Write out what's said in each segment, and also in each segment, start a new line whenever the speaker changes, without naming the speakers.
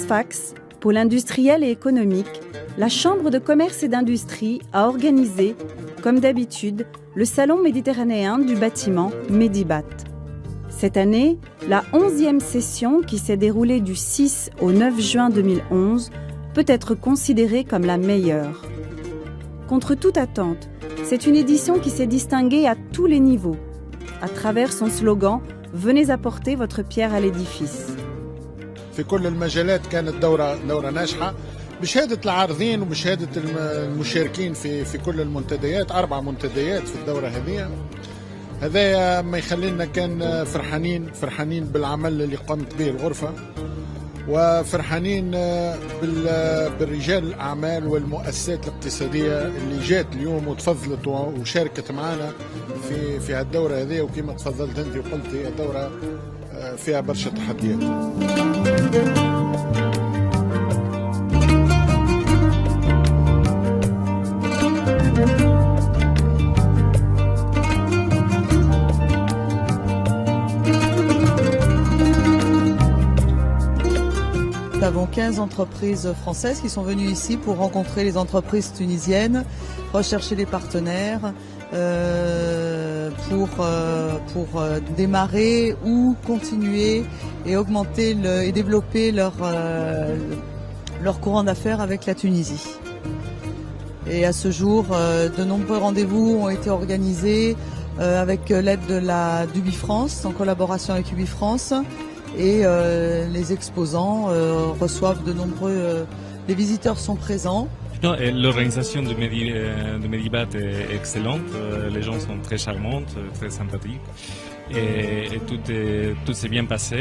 Sfax, pôle industriel et économique, la Chambre de commerce et d'industrie a organisé, comme d'habitude, le Salon méditerranéen du bâtiment Medibat. Cette année, la 11e session qui s'est déroulée du 6 au 9 juin 2011 peut être considérée comme la meilleure. Contre toute attente, c'est une édition qui s'est distinguée à tous les niveaux, à travers son slogan « Venez apporter votre pierre à l'édifice ».
في كل المجالات كانت دورة ناجحة بشهادة العارضين وبشهادة المشاركين في كل المنتديات 4 منتديات في الدورة هذه. هذا ما يخلينا كان فرحانين بالعمل اللي قامت به الغرفة وفرحانين بالرجال الأعمال والمؤسسات الاقتصادية اللي جات اليوم وتفضلت وشاركت معنا في هالدورة هذه. وكما تفضلت أنت وقلت هي دورة فيها برشا تحديات.
Nous avons 15 entreprises françaises qui sont venues ici pour rencontrer les entreprises tunisiennes, rechercher des partenaires pour démarrer ou continuer et augmenter et développer leur courant d'affaires avec la Tunisie. Et à ce jour, de nombreux rendez-vous ont été organisés avec l'aide du Bifrance, en collaboration avec Ubifrance. Et les exposants reçoivent de nombreux... les visiteurs sont présents.
L'organisation de Medibat est excellente, les gens sont très charmantes, très sympathiques et tout s'est bien passé.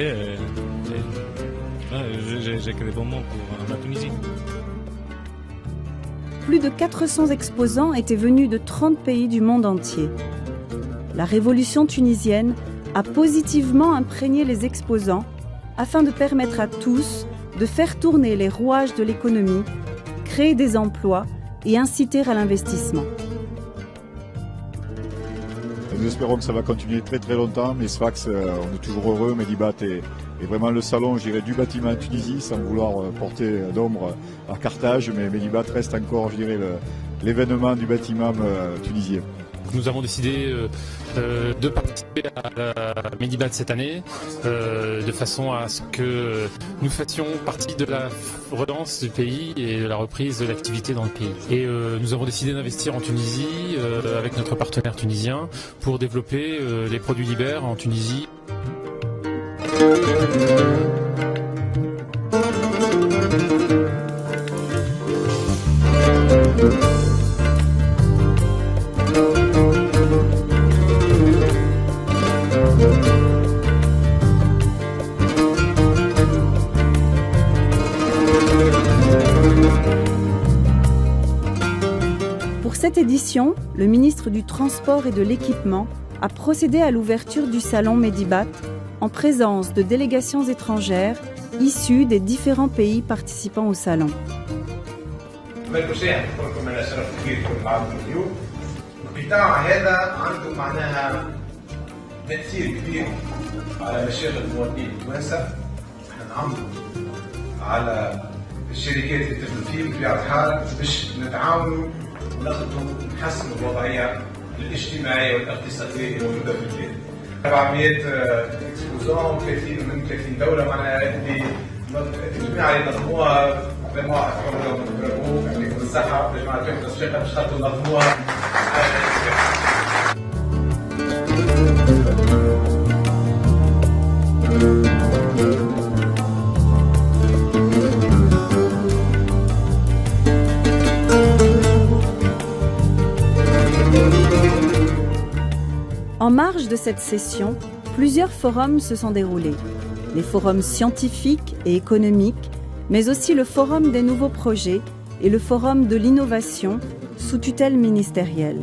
J'ai que des bons mots pour la Tunisie.
Plus de 400 exposants étaient venus de 30 pays du monde entier. La révolution tunisienne a positivement imprégné les exposants afin de permettre à tous de faire tourner les rouages de l'économie, créer des emplois et inciter à l'investissement.
Nous espérons que ça va continuer très très longtemps, mais Sfax, on est toujours heureux. Medibat est vraiment le salon, je dirais, du bâtiment en Tunisie, sans vouloir porter d'ombre à Carthage, mais Medibat reste encore, je dirais, l'événement du bâtiment tunisien.
Nous avons décidé de participer à la Medibat cette année, de façon à ce que nous fassions partie de la relance du pays et de la reprise de l'activité dans le pays. Et nous avons décidé d'investir en Tunisie avec notre partenaire tunisien pour développer les produits Liber en Tunisie.
Pour cette édition, le ministre du Transport et de l'Équipement a procédé à l'ouverture du salon Medibat en présence de délégations étrangères issues des différents pays participants au salon.
القطاع هذا عنده معناها تأثير كبير على مشاغل المواطنين التوانسة، احنا نعملوا على الشركات اللي تخدم فيه بطبيعة الحال باش نتعاونوا ونخدموا نحسنوا الوضعية الاجتماعية والاقتصادية الموجودة في البلاد. 400 اكسبوزون من 30 دولة معناها اللي الجميع اللي نظموها فريمون برافو يعطيكم الصحة يا جماعة تحت الشقة باش خاطروا نظموها.
En marge de cette session, plusieurs forums se sont déroulés. Les forums scientifiques et économiques, mais aussi le forum des nouveaux projets et le forum de l'innovation sous tutelle ministérielle,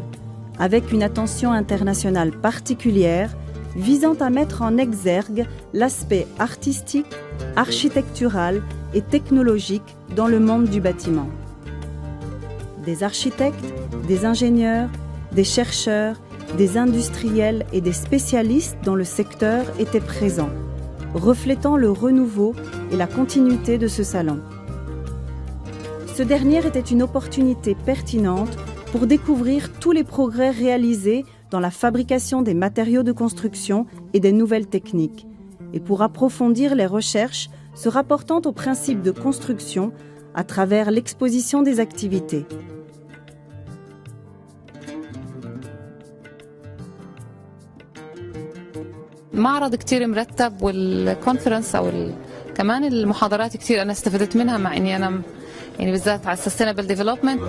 avec une attention internationale particulière visant à mettre en exergue l'aspect artistique, architectural et technologique dans le monde du bâtiment. Des architectes, des ingénieurs, des chercheurs, des industriels et des spécialistes dans le secteur étaient présents. reflétant le renouveau et la continuité de ce salon. Ce dernier était une opportunité pertinente pour découvrir tous les progrès réalisés dans la fabrication des matériaux de construction et des nouvelles techniques, et pour approfondir les recherches se rapportant aux principes de construction à travers l'exposition des activités.
معرض كتير مرتب والكونفرنس كمان المحاضرات كتير أنا استفدت منها مع إني أنا يعني بالذات على sustainable development.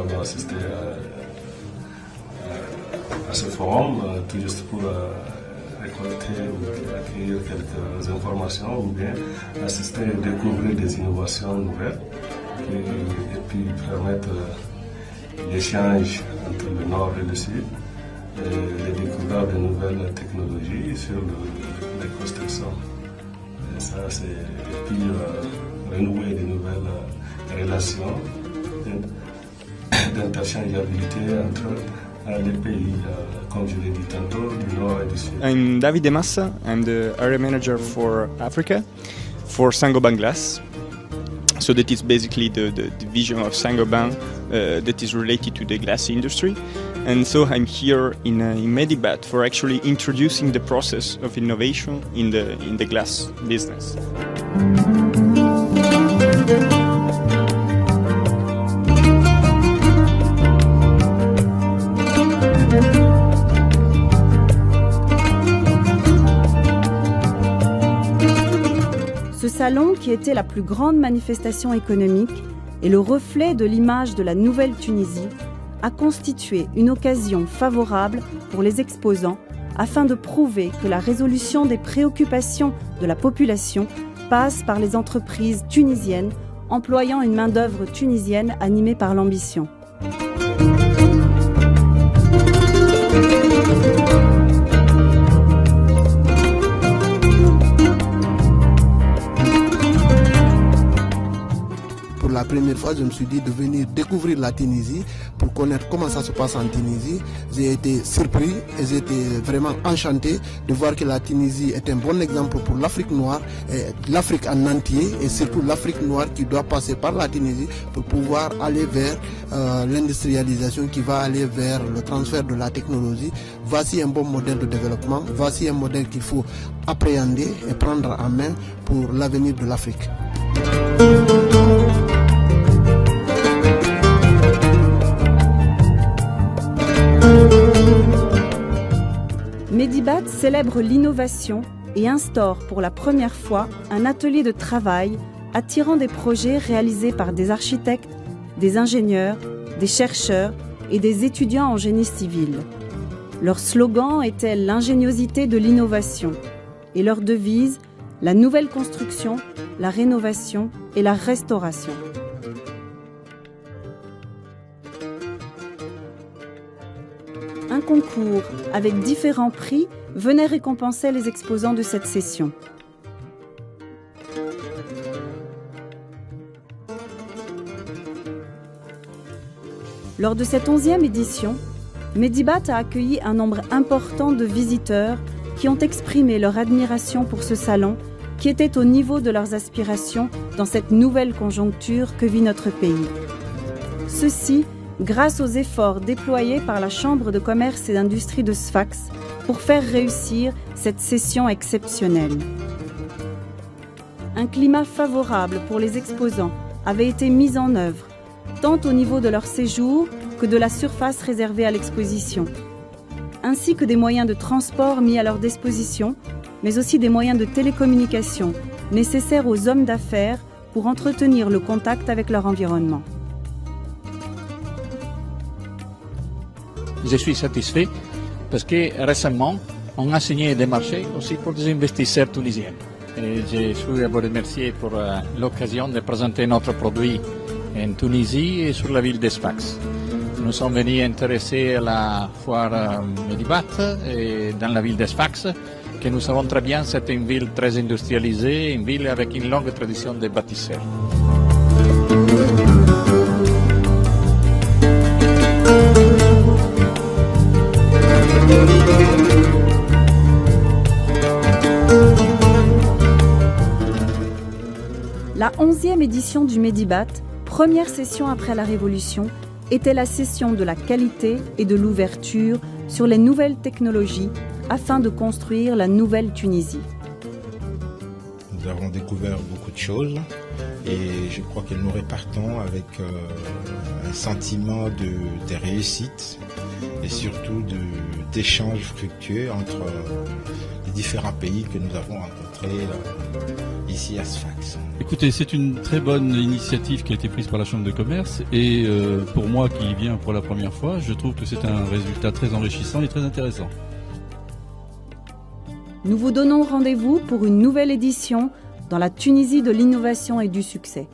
À ce forum, tout juste pour récolter ou acquérir quelques informations ou bien assister et découvrir des innovations nouvelles et puis permettre l'échange entre le nord et le sud et les découvertes de nouvelles technologies sur les constructions. Et ça, c'est et puis renouer de nouvelles relations d'interchangeabilité entre les pays, comme je l'ai dit tantôt, du nord et du sud.
I'm David Demassa. I'm the area manager for Africa for Saint-Gobain Glass. So that is basically the division of Saint-Gobain that is related to the glass industry. And so I'm here in Medibat for actually introducing the process of innovation in the glass business.
Ce salon, qui était la plus grande manifestation économique et le reflet de l'image de la nouvelle Tunisie, a constitué une occasion favorable pour les exposants afin de prouver que la résolution des préoccupations de la population passe par les entreprises tunisiennes employant une main-d'œuvre tunisienne animée par l'ambition.
La première fois, je me suis dit de venir découvrir la Tunisie pour connaître comment ça se passe en Tunisie. J'ai été surpris et j'ai été vraiment enchanté de voir que la Tunisie est un bon exemple pour l'Afrique noire, et l'Afrique en entier et surtout l'Afrique noire qui doit passer par la Tunisie pour pouvoir aller vers l'industrialisation, qui va aller vers le transfert de la technologie. Voici un bon modèle de développement, voici un modèle qu'il faut appréhender et prendre en main pour l'avenir de l'Afrique.
Medibat célèbre l'innovation et instaure pour la première fois un atelier de travail attirant des projets réalisés par des architectes, des ingénieurs, des chercheurs et des étudiants en génie civil. Leur slogan était l'ingéniosité de l'innovation et leur devise la nouvelle construction, la rénovation et la restauration. Un concours avec différents prix venait récompenser les exposants de cette session. Lors de cette 11e édition, Medibat a accueilli un nombre important de visiteurs qui ont exprimé leur admiration pour ce salon qui était au niveau de leurs aspirations dans cette nouvelle conjoncture que vit notre pays. Ceci grâce aux efforts déployés par la Chambre de commerce et d'industrie de Sfax pour faire réussir cette session exceptionnelle. Un climat favorable pour les exposants avait été mis en œuvre, tant au niveau de leur séjour que de la surface réservée à l'exposition, ainsi que des moyens de transport mis à leur disposition, mais aussi des moyens de télécommunication nécessaires aux hommes d'affaires pour entretenir le contact avec leur environnement.
Je suis satisfait parce que récemment, on a signé des marchés aussi pour des investisseurs tunisiens. Et je suis à vous remercier pour l'occasion de présenter notre produit en Tunisie et sur la ville de Sfax. Nous sommes venus intéressés à la foire Medibat et dans la ville de Sfax, que nous savons très bien, c'est une ville très industrialisée, une ville avec une longue tradition de bâtisseurs.
11e édition du Medibat, première session après la Révolution, était la session de la qualité et de l'ouverture sur les nouvelles technologies afin de construire la nouvelle Tunisie.
Nous avons découvert beaucoup de choses et je crois que nous repartons avec un sentiment de réussite et surtout d'échanges fructueux entre les différents pays que nous avons rencontrés ici à Sfax.
Écoutez, c'est une très bonne initiative qui a été prise par la Chambre de commerce et pour moi qui y viens pour la première fois, je trouve que c'est un résultat très enrichissant et très intéressant.
Nous vous donnons rendez-vous pour une nouvelle édition dans la Tunisie de l'innovation et du succès.